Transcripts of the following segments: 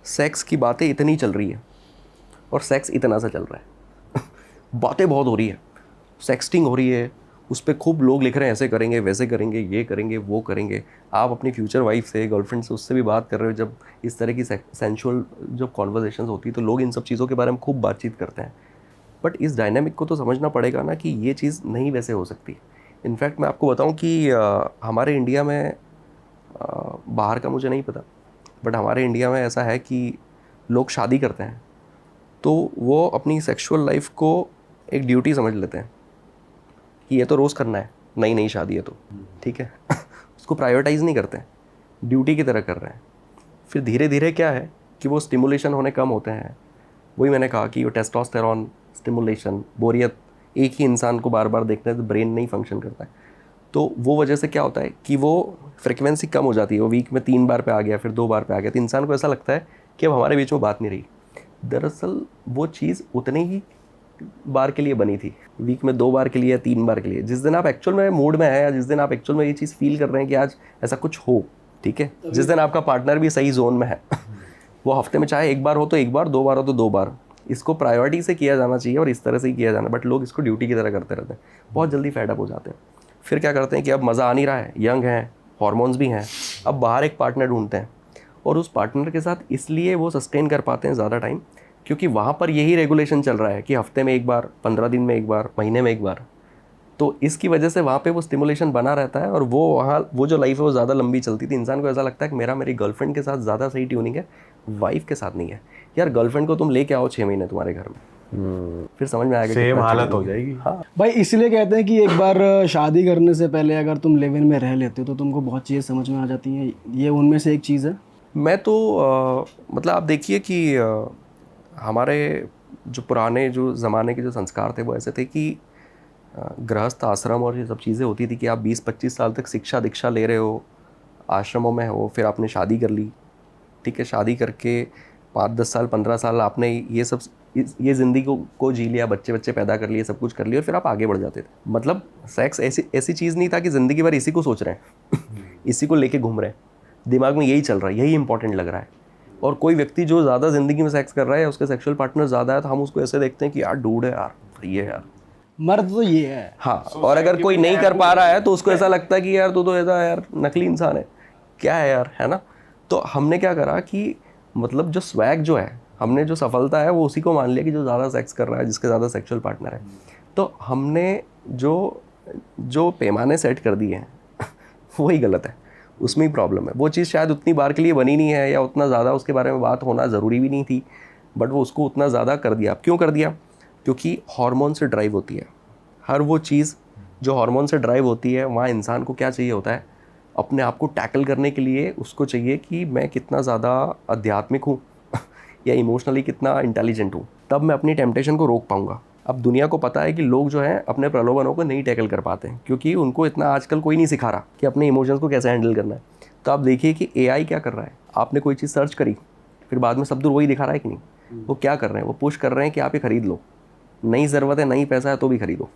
Sex की बातें इतनी चल रही है और सेक्स इतना सा चल रहा है बातें बहुत हो रही है, सेक्सटिंग हो रही है, उस पर खूब लोग लिख रहे हैं ऐसे करेंगे वैसे करेंगे ये करेंगे वो करेंगे। आप अपनी फ्यूचर वाइफ से, गर्लफ्रेंड से, उससे भी बात कर रहे हो, जब इस तरह की सेंशुअल जब कॉन्वर्जेशंस होती है तो लोग इन सब चीज़ों के बारे में खूब बातचीत करते हैं। बट इस डायनामिक को तो समझना पड़ेगा ना कि ये चीज़ नहीं वैसे हो सकती। इनफैक्ट मैं आपको बताऊं कि हमारे इंडिया में, बाहर का मुझे नहीं पता, बट हमारे इंडिया में ऐसा है कि लोग शादी करते हैं तो वो अपनी सेक्सुअल लाइफ को एक ड्यूटी समझ लेते हैं कि ये तो रोज़ करना है, नई नई शादी है तो ठीक है उसको प्रायोरिटाइज़ नहीं करते हैं, ड्यूटी की तरह कर रहे हैं। फिर धीरे धीरे क्या है कि वो स्टिमुलेशन होने कम होते हैं। वही मैंने कहा कि वो टेस्टोस्टेरॉन, स्टिमुलेशन, बोरियत, एक ही इंसान को बार बार देखने से ब्रेन नहीं फंक्शन करता है। तो वो वजह से क्या होता है कि वो फ्रिक्वेंसी कम हो जाती है। वो वीक में 3 बार पे आ गया, फिर 2 बार पे आ गया, तो इंसान को ऐसा लगता है कि अब हमारे बीच में बात नहीं रही। दरअसल वो चीज़ उतने ही बार के लिए बनी थी, वीक में 2 बार के लिए या 3 बार के लिए। जिस दिन आप एक्चुअल में मूड में है या जिस दिन आप एक्चुअल में ये चीज़ फील कर रहे हैं कि आज ऐसा कुछ हो, ठीक है, जिस दिन आपका पार्टनर भी सही जोन में है वो हफ्ते में चाहे 1 बार हो तो 1 बार, 2 बार हो तो 2 बार, इसको प्रायोरिटी से किया जाना चाहिए और इस तरह से ही किया जाना। बट लोग इसको ड्यूटी की तरह करते रहते हैं, बहुत जल्दी फेड अप हो जाते हैं। फिर क्या करते हैं कि अब मज़ा आ नहीं रहा है, यंग हैं, हॉर्मोन्स भी हैं, अब बाहर एक पार्टनर ढूंढते हैं और उस पार्टनर के साथ इसलिए वो सस्टेन कर पाते हैं ज़्यादा टाइम क्योंकि वहाँ पर यही रेगुलेशन चल रहा है कि हफ्ते में 1 बार, 15 दिन में 1 बार, महीने में 1 बार। तो इसकी वजह से वहाँ पे वो स्टिमुलेशन बना रहता है और वो वहाँ वो जो लाइफ है वो ज़्यादा लंबी चलती थी। इंसान को ऐसा लगता है कि मेरी गर्लफ्रेंड के साथ ज़्यादा सही ट्यूनिंग है, वाइफ के साथ नहीं है। यार गर्लफ्रेंड को तुम लेके आओ 6 महीने तुम्हारे घर में, फिर समझ में आएगा सेम हालत हो जाएगी। हाँ भाई इसलिए कहते हैं कि एक बार शादी करने से पहले अगर तुम लिव इन में रह लेते हो तो तुमको बहुत चीज़ें समझ में आ जाती हैं, ये उनमें से एक चीज़ है। मैं तो मतलब आप देखिए कि हमारे जो पुराने जो ज़माने के जो संस्कार थे वो ऐसे थे कि गृहस्थ आश्रम और ये सब चीज़ें होती थी कि आप 20-25 साल तक शिक्षा दीक्षा ले रहे हो, आश्रमों में हो, फिर आपने शादी कर ली, ठीक है, शादी करके 5-10 साल 15 साल आपने ये सब ये ज़िंदगी को जी लिया, बच्चे पैदा कर लिए, सब कुछ कर लिया और फिर आप आगे बढ़ जाते थे। मतलब सेक्स ऐसी चीज़ नहीं था कि ज़िंदगी भर इसी को सोच रहे हैं इसी को लेके घूम रहे हैं, दिमाग में यही चल रहा है, यही इंपॉर्टेंट लग रहा है। और कोई व्यक्ति जो ज़्यादा ज़िंदगी में सेक्स कर रहा है या उसके सेक्सुअल पार्टनर ज़्यादा है तो हम उसको ऐसे देखते हैं कि यार डूड है यार, ये है यार, मर्द तो ये है। हाँ। और अगर कोई नहीं कर पा रहा है तो उसको ऐसा लगता है कि यार तू तो ऐसा यार नकली इंसान है, क्या है यार, है ना। तो हमने क्या करा कि मतलब जो स्वैग जो है, हमने जो सफलता है वो उसी को मान लिया कि जो ज़्यादा सेक्स कर रहा है, जिसके ज़्यादा सेक्सुअल पार्टनर है। तो हमने जो पैमाने सेट कर दिए हैं वही गलत है, उसमें ही प्रॉब्लम है। वो चीज़ शायद उतनी बार के लिए बनी नहीं है या उतना ज़्यादा उसके बारे में बात होना ज़रूरी भी नहीं थी, बट वो उसको उतना ज़्यादा कर दिया। क्यों कर दिया? क्योंकि हार्मोन से ड्राइव होती है हर वो चीज़ जो हार्मोन से ड्राइव होती है। वहाँ इंसान को क्या चाहिए होता है, अपने आप को टैकल करने के लिए उसको चाहिए कि मैं कितना ज़्यादा आध्यात्मिक हूँ या इमोशनली कितना इंटेलिजेंट हूँ, तब मैं अपनी टेम्पटेशन को रोक पाऊँगा। अब दुनिया को पता है कि लोग जो हैं अपने प्रलोभनों को नहीं टैकल कर पाते हैं क्योंकि उनको इतना आजकल कोई नहीं सिखा रहा कि अपने इमोशंस को कैसे हैंडल करना है। तो आप देखिए कि AI क्या कर रहा है, आपने कोई चीज़ सर्च करी, फिर बाद में सब दूर वही दिखा रहा है कि नहीं। वो क्या कर रहे हैं, वो पुश कर रहे हैं कि आप ये खरीद लो, नई ज़रूरत है, नई पैसा है तो भी खरीदो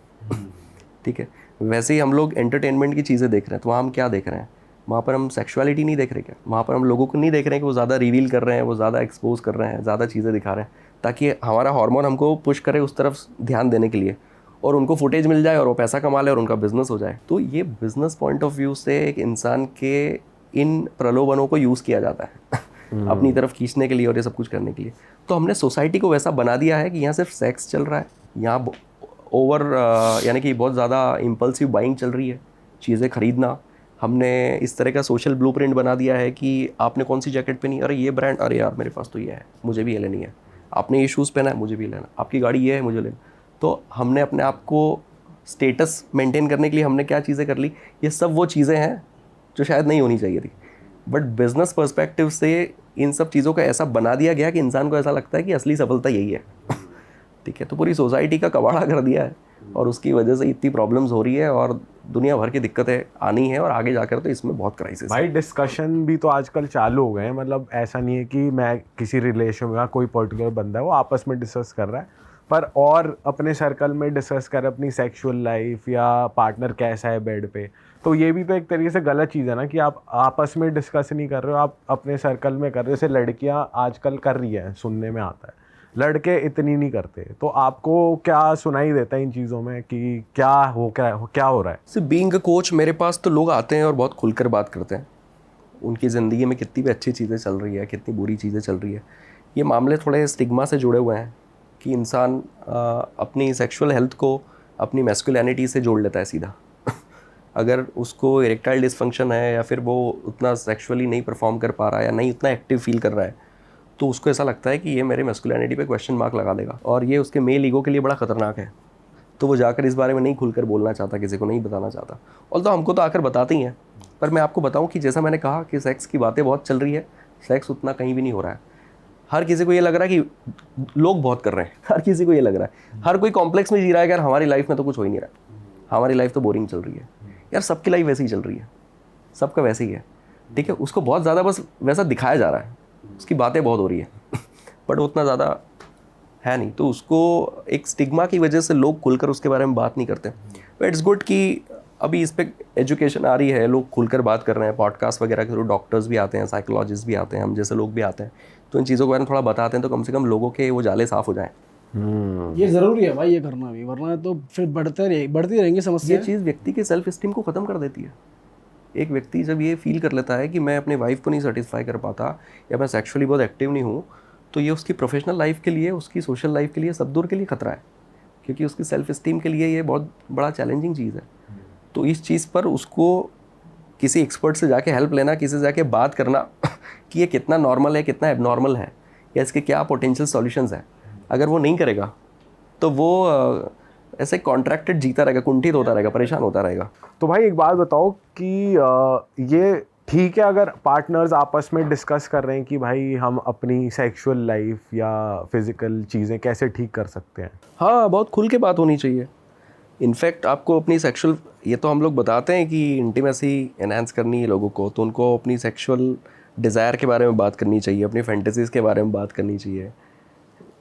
ठीक है। वैसे ही हम लोग एंटरटेनमेंट की चीज़ें देख रहे हैं, तो वहाँ हम क्या देख रहे हैं, वहाँ पर हम सेक्सुअलिटी नहीं देख रहे क्या, वहाँ पर हम लोगों को नहीं देख रहे हैं कि वो ज़्यादा रिवील कर रहे हैं, वो ज़्यादा एक्सपोज कर रहे हैं, ज़्यादा चीज़ें दिखा रहे हैं ताकि हमारा हार्मोन हमको पुश करे उस तरफ ध्यान देने के लिए और उनको फुटेज मिल जाए और वो पैसा कमा ले और उनका बिजनेस हो जाए। तो ये बिजनेस पॉइंट ऑफ व्यू से एक इंसान के इन प्रलोभनों को यूज़ किया जाता है अपनी तरफ खींचने के लिए और ये सब कुछ करने के लिए। तो हमने सोसाइटी को वैसा बना दिया है कि यहाँ सिर्फ सेक्स चल रहा है, यहाँ ओवर यानी कि बहुत ज़्यादा इम्पल्सिव बाइंग चल रही है, चीज़ें खरीदना। हमने इस तरह का सोशल ब्लूप्रिंट बना दिया है कि आपने कौन सी जैकेट पहनी, अरे ये ब्रांड, अरे यार मेरे पास तो ये है, मुझे भी ये लेनी है। आपने ये शूज़ पहना है, मुझे भी लेना। आपकी गाड़ी ये है, मुझे लेना। तो हमने अपने आप को स्टेटस मेंटेन करने के लिए हमने क्या चीज़ें कर ली, ये सब वो चीज़ें हैं जो शायद नहीं होनी चाहिए थी, बट बिजनेस पर्सपेक्टिव से इन सब चीज़ों का ऐसा बना दिया गया कि इंसान को ऐसा लगता है कि असली सफलता यही है ठीक है। तो पूरी सोसाइटी का कबाड़ा कर दिया है और उसकी वजह से इतनी प्रॉब्लम्स हो रही है और दुनिया भर की दिक्कतें आनी है और आगे जाकर तो इसमें बहुत क्राइसिस भाई डिस्कशन भी तो आजकल चालू हो गए हैं। मतलब ऐसा नहीं है कि मैं किसी रिलेशन में कोई पर्टिकुलर बंदा है वो आपस में डिस्कस कर रहा है, पर और अपने सर्कल में डिस्कस कर अपनी सेक्सुअल लाइफ या पार्टनर कैसा है बेड पे। तो ये भी तो एक तरीके से गलत चीज़ है ना कि आप आपस में डिस्कस नहीं कर रहे हो, आप अपने सर्कल में कर रहे हो। जैसे लड़कियां आजकल कर रही हैं, सुनने में आता है, लड़के इतनी नहीं करते। तो आपको क्या सुनाई देता है इन चीज़ों में कि क्या हो रहा है? सिर्फ बीइंग अ कोच, मेरे पास तो लोग आते हैं और बहुत खुलकर बात करते हैं। उनकी ज़िंदगी में कितनी भी अच्छी चीज़ें चल रही है, कितनी बुरी चीज़ें चल रही है। ये मामले थोड़े स्टिग्मा से जुड़े हुए हैं कि इंसान अपनी सेक्सुअल हेल्थ को अपनी मैस्कुलिनिटी से जोड़ लेता है सीधा। अगर उसको इरेक्टाइल डिसफंक्शन है या फिर वो उतना सेक्सुअली नहीं परफॉर्म कर पा रहा है या नहीं उतना एक्टिव फील कर रहा है, तो उसको ऐसा लगता है कि ये मेरे मैस्कुलिनिटी पे क्वेश्चन मार्क लगा देगा और ये उसके मेल ईगो के लिए बड़ा ख़तरनाक है। तो वो जाकर इस बारे में नहीं खुलकर बोलना चाहता, किसी को नहीं बताना चाहता। और तो हमको तो आकर बताते ही हैं। पर मैं आपको बताऊं कि जैसा मैंने कहा कि सेक्स की बातें बहुत चल रही है, सेक्स उतना कहीं भी नहीं हो रहा है। हर किसी को ये लग रहा है कि लोग बहुत कर रहे हैं, हर किसी को ये लग रहा है, हर कोई कॉम्प्लेक्स में जी रहा है कि यार हमारी लाइफ में तो कुछ हो ही नहीं रहा, हमारी लाइफ तो बोरिंग चल रही है। यार सबकी लाइफ वैसी ही चल रही है, सबका वैसे ही है, ठीक है। उसको बहुत ज़्यादा बस वैसा दिखाया जा रहा है, उसकी बातें बहुत हो रही है बट उतना ज़्यादा है नहीं। तो उसको एक स्टिग्मा की वजह से लोग खुलकर उसके बारे में बात नहीं करते। बट इट्स गुड कि अभी इस पर एजुकेशन आ रही है, लोग खुलकर बात कर रहे हैं, पॉडकास्ट वगैरह के थ्रू डॉक्टर्स भी आते हैं, साइकोलॉजिस्ट भी आते हैं, हम जैसे लोग भी आते हैं, तो इन चीज़ों के बारे में थोड़ा बताते हैं, तो कम से कम लोगों के वो जाले साफ़ हो जाएँ। ये ज़रूरी है भाई, ये करना भी, वरना तो फिर बढ़ती रहेंगी समस्या। ये चीज़ व्यक्ति के सेल्फ इस्टीम को ख़त्म कर देती है। एक व्यक्ति जब ये फील कर लेता है कि मैं अपने वाइफ को नहीं सेटिस्फाई कर पाता या मैं सेक्सुअली बहुत एक्टिव नहीं हूँ, तो ये उसकी प्रोफेशनल लाइफ के लिए, उसकी सोशल लाइफ के लिए, सब दूर के लिए खतरा है, क्योंकि उसकी सेल्फ इस्टीम के लिए ये बहुत बड़ा चैलेंजिंग चीज़ है। तो इस चीज़ पर उसको किसी एक्सपर्ट से जाके हेल्प लेना, किसी से जाके बात करना कि ये कितना नॉर्मल है, कितना एबनॉर्मल है, या इसके क्या पोटेंशियल सॉल्यूशंस हैं, अगर वो नहीं करेगा तो वो ऐसे कॉन्ट्रैक्टेड जीता रहेगा, कुंठित होता रहेगा, परेशान होता रहेगा। तो भाई एक बात बताओ कि ये ठीक है अगर पार्टनर्स आपस में डिस्कस कर रहे हैं कि भाई हम अपनी सेक्सुअल लाइफ या फिजिकल चीज़ें कैसे ठीक कर सकते हैं? हाँ, बहुत खुल के बात होनी चाहिए। इनफैक्ट आपको अपनी सेक्सुअल, ये तो हम लोग बताते हैं कि इंटीमेसी एनहांस करनी है लोगों को, तो उनको अपनी सेक्सुअल डिज़ायर के बारे में बात करनी चाहिए, अपनी फैंटेसीज़ के बारे में बात करनी चाहिए,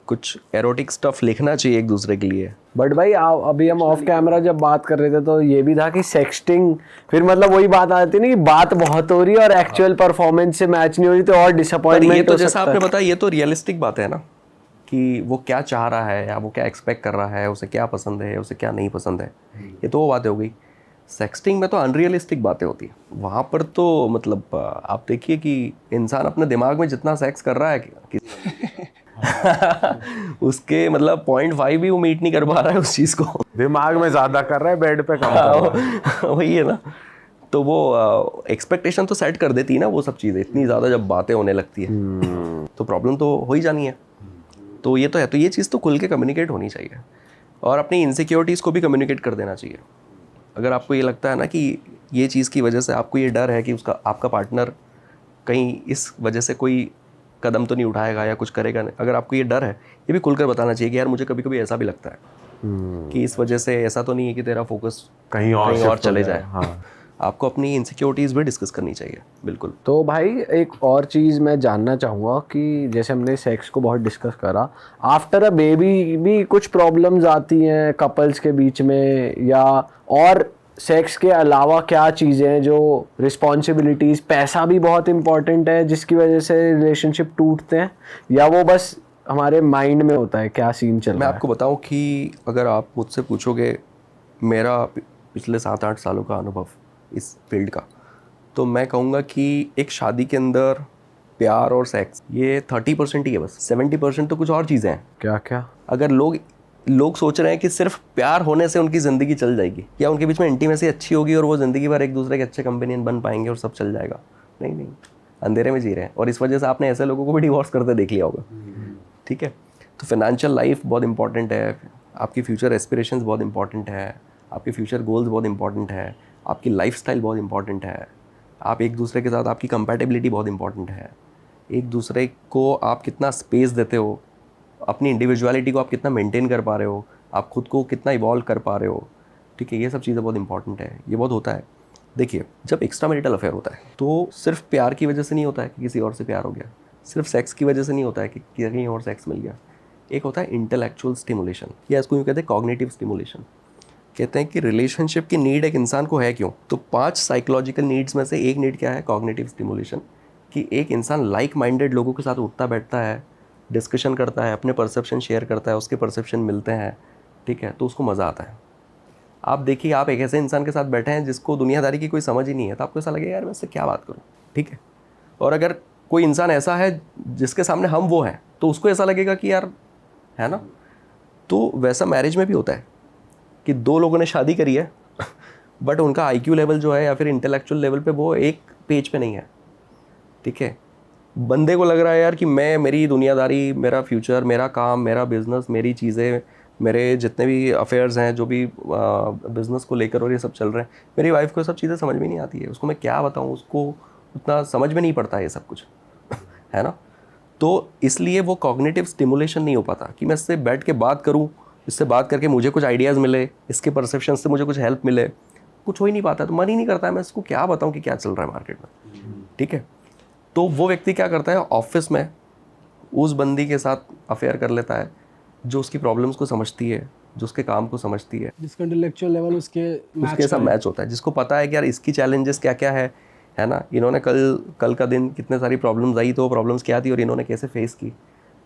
कुछ एरोटिक स्टफ लिखना चाहिए एक दूसरे के लिए। बट भाई अभी हम ऑफ कैमरा जब बात कर रहे थे तो ये भी था कि सेक्सटिंग, फिर मतलब वही बात आती है ना कि बात बहुत हो रही है और एक्चुअल परफॉर्मेंस से मैच नहीं हो रही, तो और डिसअपॉइंटमेंट ये तो जैसा आपने बताया, ये तो रियलिस्टिक बात है ना कि वो क्या चाह रहा है या वो क्या एक्सपेक्ट कर रहा है, उसे क्या पसंद है, उसे क्या नहीं पसंद है, ये तो वो बातें हो गई। सेक्सटिंग में तो अनरियलिस्टिक बातें होती हैं, वहाँ पर तो मतलब आप देखिए कि इंसान अपने दिमाग में जितना सेक्स कर रहा है कि उसके मतलब 0.5 भी वो मीट नहीं कर पा रहा है उस चीज़ को, दिमाग में ज़्यादा कर रहा है, बेड पे कम कर रहा है। वही है ना। तो वो एक्सपेक्टेशन तो सेट कर देती है ना वो सब चीज़ें, इतनी ज़्यादा जब बातें होने लगती है तो प्रॉब्लम तो हो ही जानी है। तो ये तो है, तो ये चीज़ तो खुल के कम्युनिकेट होनी चाहिए और अपनी इनसिक्योरिटीज़ को भी कम्युनिकेट कर देना चाहिए। अगर आपको ये लगता है ना कि ये चीज़ की वजह से आपको ये डर है कि उसका आपका पार्टनर कहीं इस वजह से कोई कदम तो नहीं उठाएगा या कुछ करेगा नहीं, अगर आपको ये डर है, ये भी खुलकर बताना चाहिए कि यार मुझे कभी कभी ऐसा भी लगता है कि इस वजह से ऐसा तो नहीं है कि तेरा फोकस कहीं और चले जाए। हाँ, आपको अपनी इनसिक्योरिटीज़ भी डिस्कस करनी चाहिए, बिल्कुल। तो भाई एक और चीज़ मैं जानना चाहूँगा कि जैसे हमने सेक्स को बहुत डिस्कस करा, आफ्टर अ बेबी भी कुछ प्रॉब्लम्स आती हैं कपल्स के बीच में, या और सेक्स के अलावा क्या चीज़ें हैं जो रिस्पॉन्सिबिलिटीज़, पैसा भी बहुत इम्पॉर्टेंट है जिसकी वजह से रिलेशनशिप टूटते हैं, या वो बस हमारे माइंड में होता है, क्या सीन चल रहा है? मैं आपको बताऊं कि अगर आप मुझसे पूछोगे मेरा पिछले 7-8 सालों का अनुभव इस फील्ड का, तो मैं कहूँगा कि एक शादी के अंदर प्यार और सेक्स ये 30% ही है, बस 70% तो कुछ और चीज़ें हैं। क्या क्या? अगर लोग सोच रहे हैं कि सिर्फ प्यार होने से उनकी ज़िंदगी चल जाएगी या उनके बीच में इंटीमेसी अच्छी होगी और वो ज़िंदगी भर एक दूसरे के अच्छे कंपेनियन बन पाएंगे और सब चल जाएगा, नहीं, अंधेरे में जी रहे हैं। और इस वजह से आपने ऐसे लोगों को भी डिवोर्स करते देख लिया होगा, ठीक है। तो फाइनेंशियल लाइफ बहुत इंपॉर्टेंट है, आपकी फ्यूचर एस्पिरेशंस बहुत इंपॉर्टेंट है, आपके फ्यूचर गोल्स बहुत इंपॉर्टेंट है, आपकी लाइफस्टाइल बहुत इंपॉर्टेंट है, आप एक दूसरे के साथ आपकी कंपैटिबिलिटी बहुत इंपॉर्टेंट है, एक दूसरे को आप कितना स्पेस देते हो, अपनी इंडिविजुअलिटी को आप कितना मेंटेन कर पा रहे हो, आप खुद को कितना इवॉल्व कर पा रहे हो, ठीक है। ये सब चीज़ें बहुत इंपॉर्टेंट है, ये बहुत होता है। देखिए, जब एक्स्ट्रा मैरिटल अफेयर होता है तो सिर्फ प्यार की वजह से नहीं होता है कि किसी और से प्यार हो गया, सिर्फ सेक्स की वजह से नहीं होता है कि कहीं और सेक्स मिल गया। एक होता है इंटेलेक्चुअल स्टिमुलेशन, या इसको यूँ कहते हैं कॉग्निटिव स्टिमुलेशन। कहते हैं कि रिलेशनशिप की नीड एक इंसान को है क्यों, तो 5 साइकोलॉजिकल नीड्स में से एक नीड क्या है, कॉग्निटिव स्टिमुलेशन, कि एक इंसान लाइक माइंडेड लोगों के साथ उठता बैठता है, डिस्कशन करता है, अपने परसेप्शन शेयर करता है, उसके परसेप्शन मिलते हैं, ठीक है, तो उसको मज़ा आता है। आप देखिए, आप एक ऐसे इंसान के साथ बैठे हैं जिसको दुनियादारी की कोई समझ ही नहीं है, तो आपको ऐसा लगेगा यार मैं इससे क्या बात करूँ, ठीक है। और अगर कोई इंसान ऐसा है जिसके सामने हम वो हैं, तो उसको ऐसा लगेगा कि यार, है ना। तो वैसा मैरिज में भी होता है कि 2 लोगों ने शादी करी है बट उनका IQ लेवल जो है या फिर इंटेलेक्चुअल लेवल पे वो एक पेज पे नहीं है, ठीक है। बंदे को लग रहा है यार कि मेरी दुनियादारी, मेरा फ्यूचर, मेरा काम, मेरा बिज़नेस, मेरी चीज़ें, मेरे जितने भी अफेयर्स हैं जो भी बिज़नेस को लेकर और ये सब चल रहे हैं, मेरी वाइफ को ये सब चीज़ें समझ में नहीं आती है, उसको मैं क्या बताऊँ, उसको उतना समझ में नहीं पड़ता है ये सब कुछ है ना। तो इसलिए वो कॉग्निटिव स्टिमुलेशन नहीं हो पाता कि मैं इससे बैठ के बात करूँ, इससे बात करके मुझे कुछ आइडियाज़ मिले, इसके परसेप्शन से मुझे कुछ हेल्प मिले, कुछ हो ही नहीं पाता। तो मन ही नहीं करता है मैं इसको क्या बताऊँ कि क्या चल रहा है मार्केट में, ठीक है। तो वो व्यक्ति क्या करता है, ऑफिस में उस बंदी के साथ अफेयर कर लेता है जो उसकी प्रॉब्लम्स को समझती है, जो उसके काम को समझती है, जिसका इंटेलेक्चुअल लेवल उसके साथ मैच होता है, जिसको पता है कि यार इसकी चैलेंजेस क्या क्या है ना, इन्होंने कल का दिन कितने सारी प्रॉब्लम्स आई, तो वो प्रॉब्लम्स क्या थी और इन्होंने कैसे फेस की,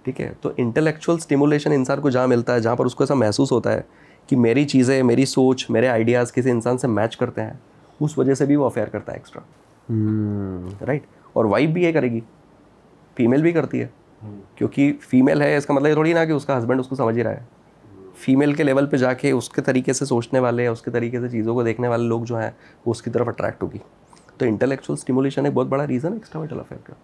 ठीक है। तो इंटेलेक्चुअल स्टिमुलेशन इंसान को जहाँ मिलता है, जहाँ पर उसको ऐसा महसूस होता है कि मेरी चीज़ें, मेरी सोच, मेरे आइडियाज़ किसी इंसान से मैच करते हैं, उस वजह से भी वो अफेयर करता है एक्स्ट्रा, राइट। और वाइफ भी ये करेगी, फीमेल भी करती है, क्योंकि फीमेल है इसका मतलब ये थोड़ी ना कि उसका हस्बैंड उसको समझ ही रहा है। फीमेल के लेवल पे जाके उसके तरीके से सोचने वाले या उसके तरीके से चीज़ों को देखने वाले लोग जो हैं वो उसकी तरफ अट्रैक्ट होगी। तो इंटेलेक्चुअल स्टिमुलेशन एक बहुत बड़ा रीज़न है एक्स्ट्रामेंटल अफेयर का।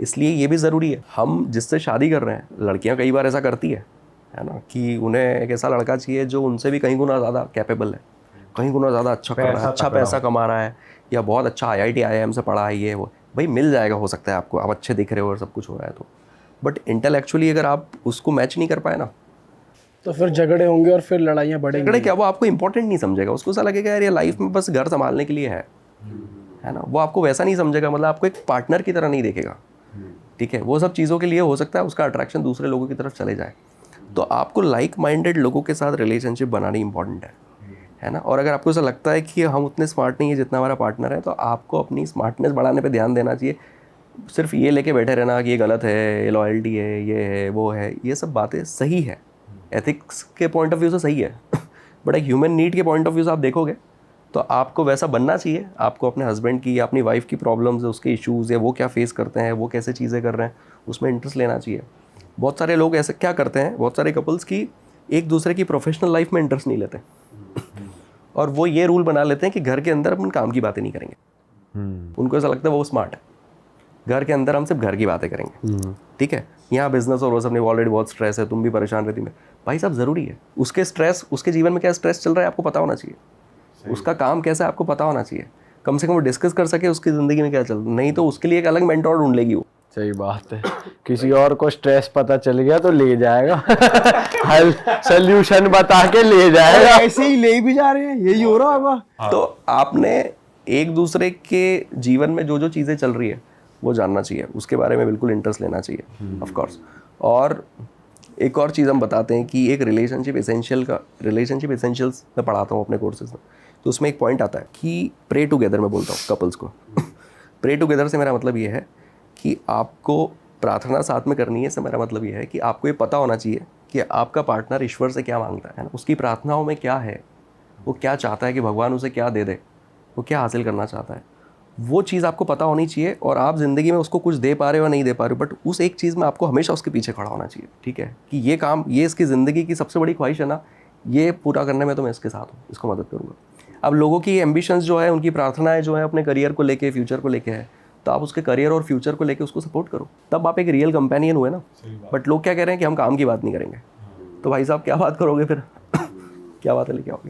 इसलिए ये भी ज़रूरी है। हम जिससे शादी कर रहे हैं, लड़कियां कई बार ऐसा करती है ना, कि उन्हें एक ऐसा लड़का चाहिए जो उनसे भी कहीं गुना ज़्यादा कैपेबल है, कहीं गुना ज़्यादा अच्छा कर रहा है, अच्छा पैसा कमा रहा है, या बहुत अच्छा IIT IIM से पढ़ा है, ये वो भाई मिल जाएगा, हो सकता है आपको, आप अच्छे दिख रहे हो और सब कुछ हो रहा है तो। बट इंटेलेक्चुअली अगर आप उसको मैच नहीं कर पाए ना, तो फिर झगड़े होंगे और फिर लड़ाइयाँ बढ़ेंगी। झगड़े क्या, वो आपको इंपॉर्टेंट नहीं समझेगा, उसको ऐसा लगेगा यार ये लाइफ में बस घर संभालने के लिए है ना। वो आपको वैसा नहीं समझेगा, मतलब आपको एक पार्टनर की तरह नहीं देखेगा, ठीक है। वो सब चीज़ों के लिए हो सकता है उसका अट्रैक्शन दूसरे लोगों की तरफ चले जाए। तो आपको लाइक माइंडेड लोगों के साथ रिलेशनशिप बनानी इंपॉर्टेंट है ना। और अगर आपको ऐसा लगता है कि हम उतने स्मार्ट नहीं है जितना हमारा पार्टनर है, तो आपको अपनी स्मार्टनेस बढ़ाने पे ध्यान देना चाहिए। सिर्फ ये लेके बैठे रहना कि ये गलत है, ये लॉयल्टी है, ये है, वो है, ये सब बातें सही है, एथिक्स के पॉइंट ऑफ व्यू से सही है बट एक ह्यूमन नीड के पॉइंट ऑफ व्यू से आप देखोगे तो आपको वैसा बनना चाहिए। आपको अपने हस्बैंड की या अपनी वाइफ की प्रॉब्लम्स, उसके इश्यूज़, या वो क्या फेस करते हैं, वो कैसे चीज़ें कर रहे हैं, उसमें इंटरेस्ट लेना चाहिए। बहुत सारे लोग ऐसे क्या करते हैं, बहुत सारे कपल्स की एक दूसरे की प्रोफेशनल लाइफ में इंटरेस्ट नहीं लेते और वो ये रूल बना लेते हैं कि घर के अंदर अपन काम की बातें नहीं करेंगे। उनको ऐसा लगता है वो स्मार्ट है, घर के अंदर हम सिर्फ घर की बातें करेंगे, ठीक है। यहाँ बिजनेस और वो सब नहीं, ऑलरेडी बहुत स्ट्रेस है, तुम भी परेशान रहती है, भाई साहब ज़रूरी है। उसके स्ट्रेस, उसके जीवन में क्या स्ट्रेस चल रहा है आपको पता होना चाहिए, उसका काम कैसा है आपको पता होना चाहिए, कम से कम वो डिस्कस कर सके उसकी ज़िंदगी में क्या चल रहा है। नहीं तो उसके लिए एक अलग मेंटोर ढूंढ लेगी वो। सही बात है, किसी और को स्ट्रेस पता चल गया तो ले जाएगा हल सोल्यूशन बता के ले जाएगा। ऐसे ही ले भी जा रहे हैं, यही हो रहा होगा। तो आपने एक दूसरे के जीवन में जो जो चीज़ें चल रही है वो जानना चाहिए, उसके बारे में बिल्कुल इंटरेस्ट लेना चाहिए ऑफ कोर्स। और एक और चीज़ हम बताते हैं कि एक रिलेशनशिप एसेंशियल्स मैं पढ़ाता हूँ अपने कोर्सेज में, तो उसमें एक पॉइंट आता है कि प्रे टुगेदर मैं बोलता हूँ कपल्स को प्रे टुगेदर से मेरा मतलब ये है कि आपको प्रार्थना साथ में करनी है। इससे मेरा मतलब ये है कि आपको ये पता होना चाहिए कि आपका पार्टनर ईश्वर से क्या मांगता है ना, उसकी प्रार्थनाओं में क्या है, वो क्या चाहता है कि भगवान उसे क्या दे दे, वो क्या हासिल करना चाहता है, वो चीज़ आपको पता होनी चाहिए। और आप ज़िंदगी में उसको कुछ दे पा रहे हो या नहीं दे पा रहे हो, बट उस एक चीज़ में आपको हमेशा उसके पीछे खड़ा होना चाहिए, ठीक है, कि ये काम, ये इसकी ज़िंदगी की सबसे बड़ी ख्वाहिश है ना, ये पूरा करने में तो मैं इसके साथ हूँ, इसको मदद करूँगा। अब लोगों की एम्बिशंस जो है, उनकी प्रार्थनाएं जो है अपने करियर को लेके, फ्यूचर को लेके है, तो आप उसके करियर और फ्यूचर को लेके उसको सपोर्ट करो, तब आप एक रियल कंपेनियन हुए ना। बट लोग क्या कह रहे हैं कि हम काम की बात नहीं करेंगे, तो भाई साहब क्या बात करोगे फिर क्या बात है लेके आओगे।